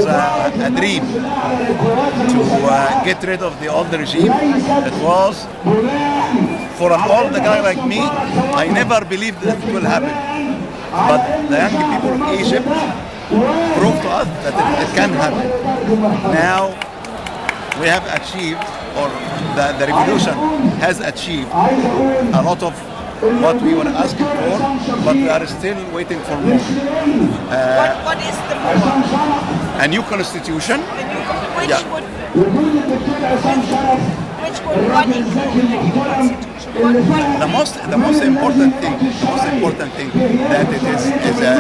was a dream to get rid of the old regime. It was for an old guy like me. I never believed that it will happen. But the young people of Egypt proved to us that it can happen. Now we have achieved, or the revolution has achieved a lot of what we were asking for, but we are still waiting for more. What is the more? A new constitution. Which Yeah. would what include the new constitution? The most important thing that it is a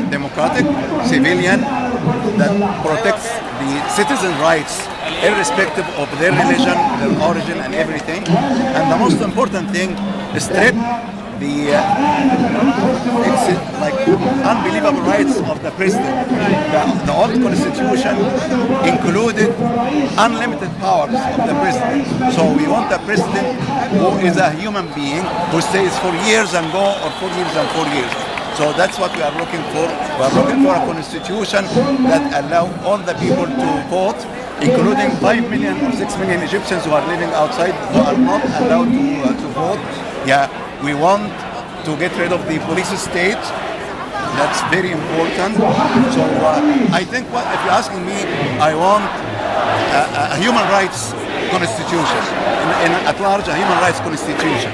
democratic civilian that protects the citizen rights irrespective of their religion, their origin, and everything. And the most important thing is strip the like unbelievable rights of the president. The old constitution included unlimited powers of the president. So we want a president who is a human being, who stays for years and go, or 4 years and 4 years. So that's what we are looking for. We are looking for a constitution that allow all the people to vote, including 5 million or 6 million Egyptians who are living outside, who are not allowed to vote. Yeah, we want to get rid of the police state. That's very important. So I think if you're asking me, I want a human rights constitution, at large, a human rights constitution.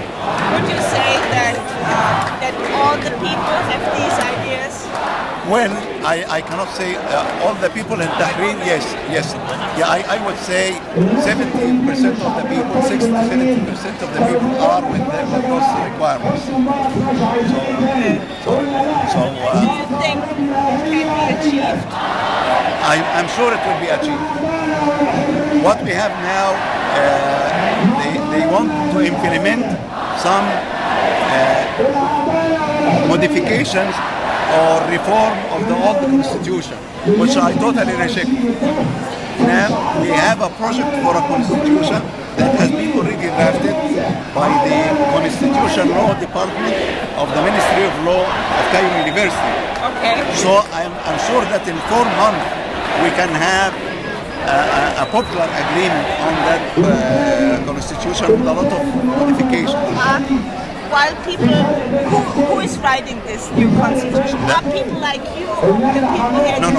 Would you say that all the people have these ideas? Well, I cannot say all the people in Tahrir, yes. Yeah, I would say 70% of the people, 60 to 70% of the people are with those requirements. So do you think it can be achieved? I'm sure it will be achieved. What we have now, they want to implement some modifications or reform of the old constitution, which I totally reject. Now we have a project for a constitution that has been already drafted by the Constitution Law Department of the Ministry of Law of Cairo University. Okay. So I'm sure that in 4 months we can have a popular agreement on that constitution with a lot of modifications. While people, who is writing this new constitution? Are people like you? The people here? No.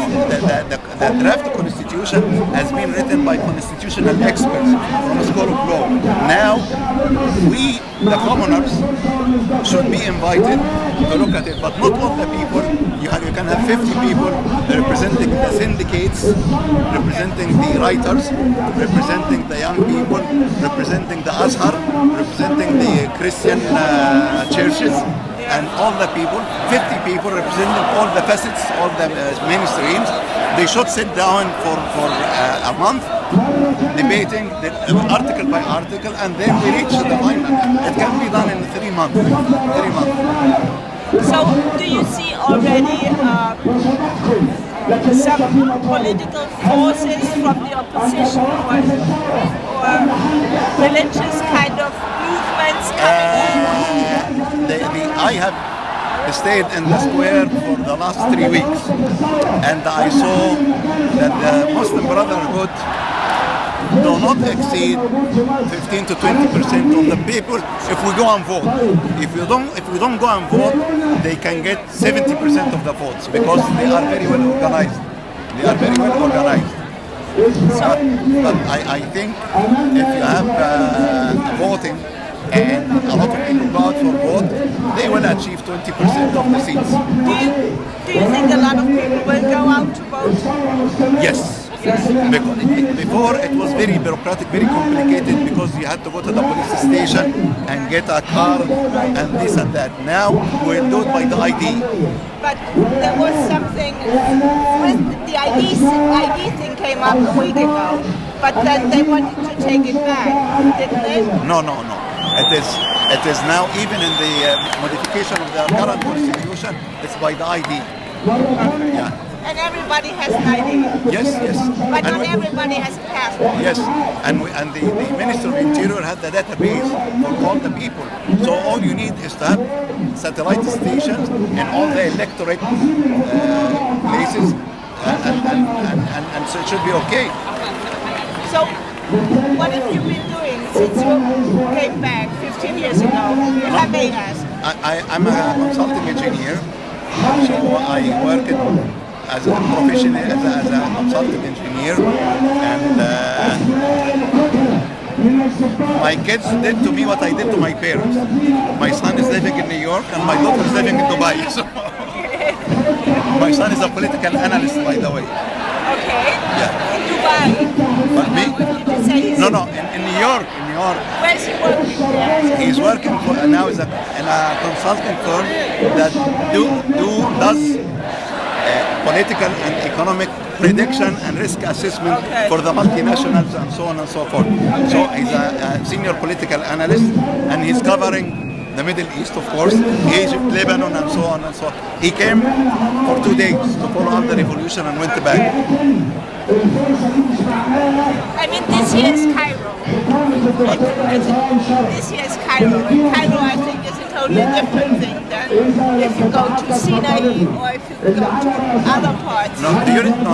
The draft constitution has been written by constitutional experts from the School of Law. Now, we, the commoners, should be invited to look at it, but not all the people. You can have 50 people representing the syndicates, representing the writers, representing the young people, representing the Azhar, representing the Christian churches, and all the people, 50 people representing all the facets, all the mainstreams. They should sit down for a month, debating article by article, and then we reach the final. It can be done in 3 months. 3 months. So, do you see already some political forces from the opposition or religious kind of movements coming in? I have stayed in the square for the last 3 weeks, and I saw that the Muslim Brotherhood do not exceed 15 to 20% of the people if we go and vote. If we don't go and vote, they can get 70% of the votes because they are very well organized. But I think if you have voting and a lot of people go out for vote, they will achieve 20% of the seats. Do you think a lot of people will go out to vote? Yes. Because before it was very bureaucratic, very complicated, because you had to go to the police station and get a card and this and that. Now we'll do it by the ID. But there was something with the ID thing came up a week ago, but then they wanted to take it back, didn't they? No. It is now, even in the modification of the current constitution, it's by the ID. Yeah. And everybody has an ID. Yes. But not everybody has a passport. Yes, and the Minister of Interior had the database for all the people. So all you need is to have satellite stations in all the electorate places and it should be okay. So, what have you been doing since you came back 15 years ago? If I may ask. I'm a consulting engineer, so I work as a professional as a consulting engineer, and my kids did to me what I did to my parents. My son is living in New York, and my daughter is living in Dubai. So my son is a political analyst, by the way. Okay. Yeah. In Dubai. But me? Did you say he's No, in New York. In New York. Where's he working there? He's working for now in a consulting firm that does political and economic prediction and risk assessment for the multinationals and so on and so forth. So he's a senior political analyst, and he's covering the Middle East, of course, Egypt, Lebanon, and so on and so on. He came for 2 days to follow up the revolution and went back. I mean, this year is Cairo. This year is Cairo. And Cairo, I think, is a totally different thing than if you go to Sinai or if you go to other parts. No,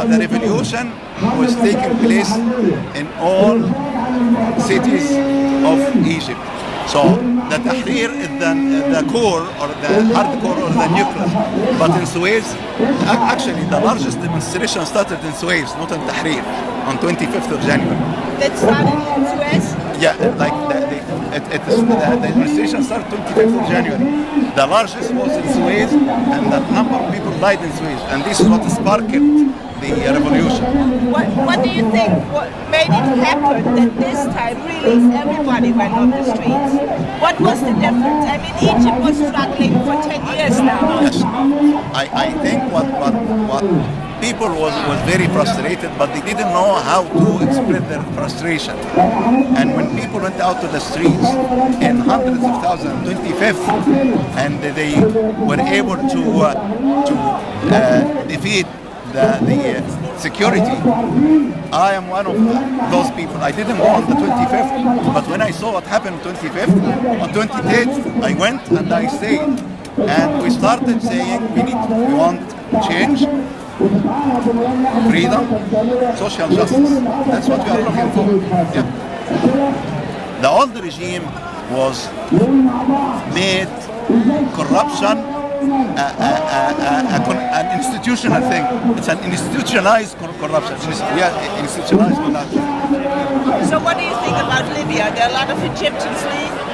the revolution was taking place in all cities of Egypt. So the Tahrir is the core or the hardcore or the nucleus. But in Suez, actually the largest demonstration started in Suez, not in Tahrir, on 25th of January. That started in Suez? Yeah, like the demonstration started 25th of January. The largest was in Suez, and the number of people died in Suez. And this is what sparked the revolution. What do you think? What made it happen that this time really everybody went on the streets? What was the difference? I mean, Egypt was struggling for 10 years now. Yes, I think what people was very frustrated, but they didn't know how to express their frustration. And when people went out to the streets in hundreds of thousands, 25th, and they were able to defeat the security, I am one of those people. I didn't go on the 25th, but when I saw what happened on 25th, on 28th, I went and I stayed. And we started saying we want change, freedom, social justice. That's what we are looking for. Yeah. The old regime was made corruption an institutional thing. It's an institutionalized corruption. Yeah, institutionalized corruption. So what do you think about Libya? There are a lot of Egyptians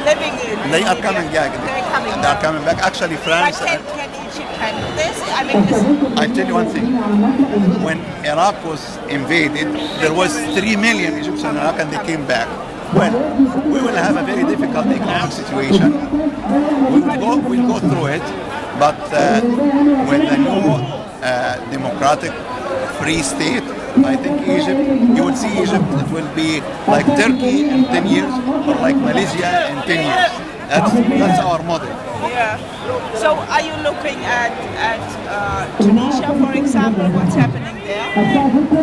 living in They are Libya. coming back. They are coming back. Actually, France. But can Egypt handle this? I mean, this. I'll tell you one thing. When Iraq was invaded, there was 3 million Egyptians in Iraq, and they came back. Well, we will have a very difficult economic situation. We'll go through it, but with a new democratic, free state, I think Egypt, you will see Egypt, it will be like Turkey in 10 years or like Malaysia in 10 years. That's our model. Yeah. So are you looking at Tunisia, for example, what's happening there? Do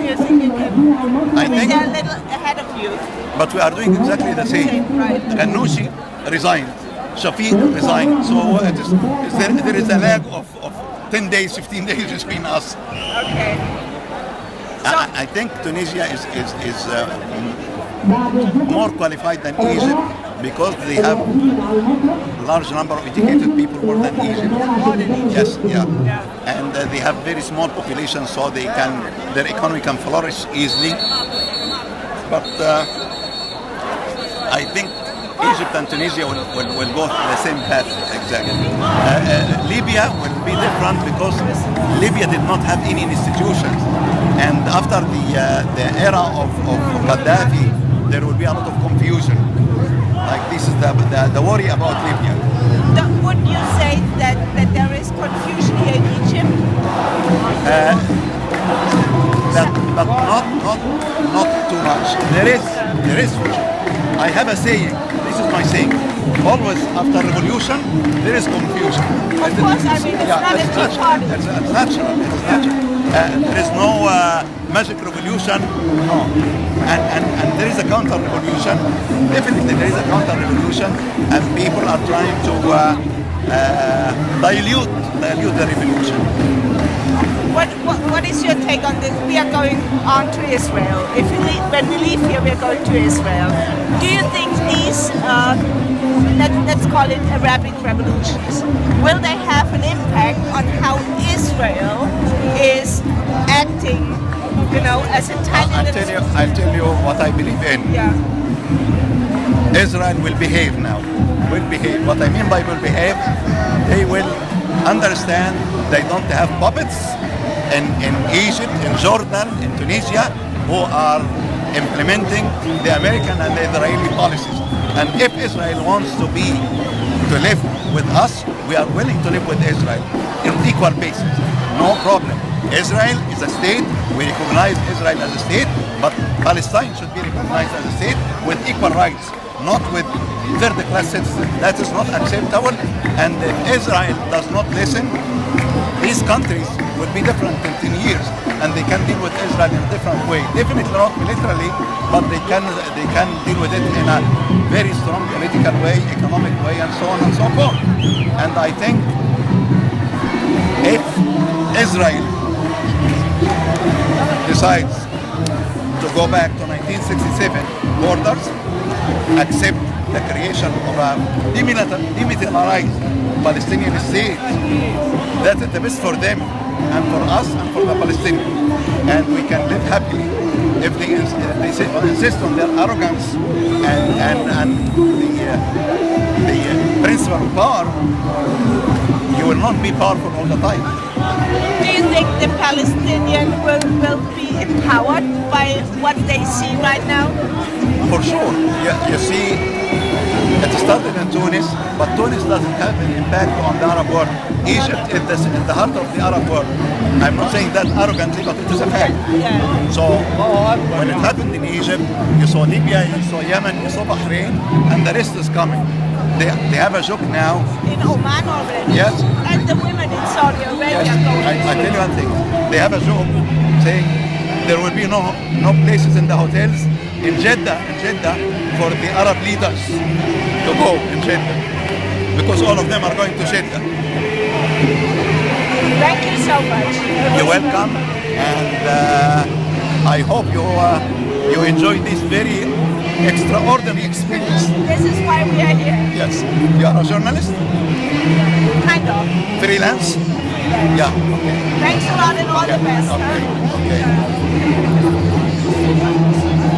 you think you can? I mean, they're a little ahead of you. But we are doing exactly the same. Right. Ghannouchi resigned. Shafiq resigned. So there is a lag of 10 days, 15 days between us. Okay. So, I think Tunisia is more qualified than Egypt because they have large number of educated people more than Egypt. more than Egypt. Yes, yeah. Yeah. And they have very small population, so their economy can flourish easily. But I think Egypt and Tunisia will go the same path exactly. Libya will be different because Libya did not have any institutions, and after the era of Gaddafi, there will be a lot of confusion. Like this is the worry about Libya. Would you say that there is confusion here in Egypt? But not too much. There is. I have a saying. This is my saying. Always after revolution, there is confusion. Of course, I mean, it's not a tea party. It's natural. It's natural. There is no magic revolution. No. And there is a counter revolution. Definitely, there is a counter revolution, and people are trying to dilute the revolution. What is your take on this? We are going on to Israel. When we leave here, we are going to Israel. Do you think these, let's call it Arabic revolutions, will they have an impact on how Israel is acting, as a tiny I'll tell you what I believe in. Yeah. Israel will behave now. Will behave. What I mean by will behave, they will understand they don't have puppets in Egypt, in Jordan, in Tunisia, who are implementing the American and the Israeli policies. And if Israel wants to live with us, we are willing to live with Israel in equal basis. No problem. Israel is a state. We recognize Israel as a state, but Palestine should be recognized as a state with equal rights, not with third-class citizens. That is not acceptable. And if Israel does not listen, these countries will be different in 10 years, and they can deal with Israel in a different way. Definitely not militarily, but they can deal with it in a very strong political way, economic way, and so on and so forth. And I think if Israel decides to go back to 1967 borders, accept the creation of a demilitarized Palestinian state, that is the best for them and for us and for the Palestinians, and we can live happily. If they insist on their arrogance and the principle of power, you will not be powerful all the time. Do you think the Palestinians will be empowered by what they see right now? For sure. You see, it started in Tunis, but Tunis doesn't have an impact on the Arab world. Egypt is in the heart of the Arab world. I'm not saying that arrogantly, but it is a fact. Yeah. So when it happened in Egypt, you saw Libya, you saw Yemen, you saw Bahrain, and the rest is coming. They have a joke now. In Oman already? Yes. And the women in Saudi Arabia Yes. going. I tell you one thing. They have a joke saying there will be no places in the hotels in Jeddah for the Arab leaders to go in Jeddah, because all of them are going to Jeddah. Thank you so much. You're welcome, and I hope you enjoy this very extraordinary experience. This is why we are here. Yes. You are a journalist? Kind of. Freelance? Yeah. Okay. Thanks a lot and all the best. Okay. Okay.